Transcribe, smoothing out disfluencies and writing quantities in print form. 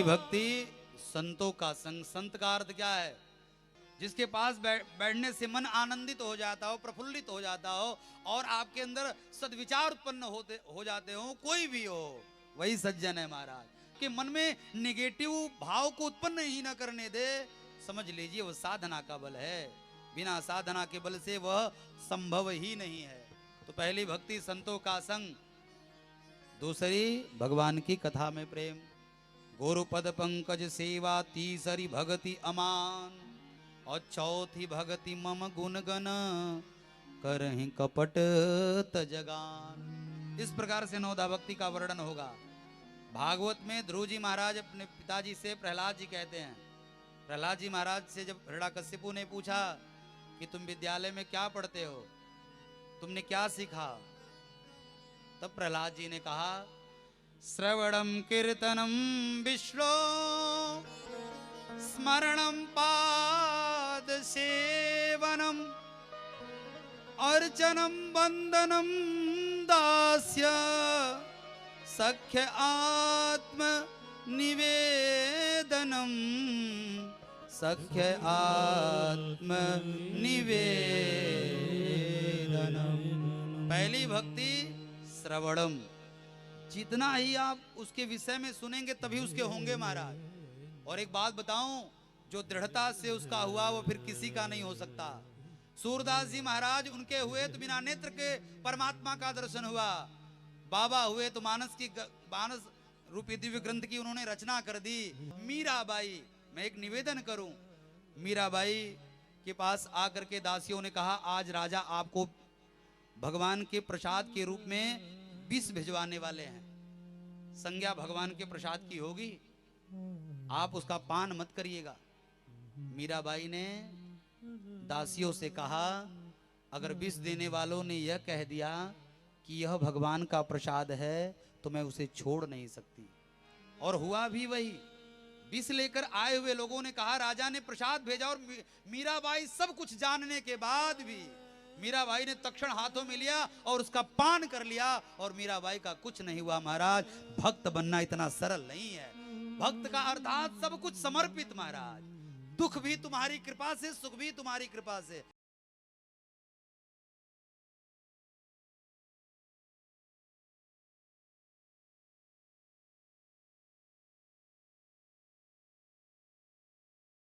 पहली भक्ति संतों का संग। संत का अर्थ क्या है? जिसके पास बैठने से मन आनंदित हो जाता हो, प्रफुल्लित हो जाता हो और आपके अंदर सद्विचार उत्पन्न हो जाते हो, कोई भी हो, वही सज्जन है महाराज। कि मन में निगेटिव भाव को उत्पन्न ही ना करने दे, समझ लीजिए वह साधना का बल है। बिना साधना के बल से वह संभव ही नहीं है। तो पहली भक्ति संतों का संग, दूसरी भगवान की कथा में प्रेम, गुरुपद पंकज सेवा, तीसरी भक्ति अमान, और चौथी भक्ति मम गुण गण करहि कपट तजगान। इस प्रकार से नौदा भक्ति का वर्णन होगा। भागवत में ध्रुव जी महाराज अपने पिताजी से, प्रहलाद जी कहते हैं, प्रहलाद जी महाराज से जब हिरण्यकशिपु ने पूछा कि तुम विद्यालय में क्या पढ़ते हो, तुमने क्या सीखा, तब प्रहलाद जी ने कहा श्रवणम कीर्तनम विष्णु स्मरणम पाद सेवनम अर्चनम वंदनम दास्य सख्य आत्म निवेदनम, सख्य आत्म निवेदनम। पहली भक्ति श्रवणम, जितना ही आप उसके विषय में सुनेंगे तभी उसके होंगे महाराज। और एक बात बताऊं, जो दृढ़ता से उसका हुआ वो फिर किसी का नहीं हो सकता। सूरदास जी महाराज उनके हुए तो बिना नेत्र के परमात्मा का दर्शन हुआ। बाबा हुए तो मानस रूपी दिव्य ग्रंथ की उन्होंने रचना कर दी। मीराबाई, मैं एक निवेदन करूं, मीराबाई के पास आकर के दासियों ने कहा आज राजा आपको भगवान के प्रसाद के रूप में विष भिजवाने वाले हैं, संज्ञा भगवान के प्रसाद की होगी, आप उसका पान मत करिएगा। मीराबाई ने दासियों से कहा अगर विष देने वालों ने यह कह दिया कि यह भगवान का प्रसाद है तो मैं उसे छोड़ नहीं सकती। और हुआ भी वही। विष लेकर आए हुए लोगों ने कहा राजा ने प्रसाद भेजा, और मीराबाई सब कुछ जानने के बाद भी मीराबाई ने तक्षण हाथों में लिया और उसका पान कर लिया, और मीराबाई का कुछ नहीं हुआ महाराज। भक्त बनना इतना सरल नहीं है। भक्त का अर्थात सब कुछ समर्पित महाराज। दुख भी तुम्हारी कृपा से, सुख भी तुम्हारी कृपा से।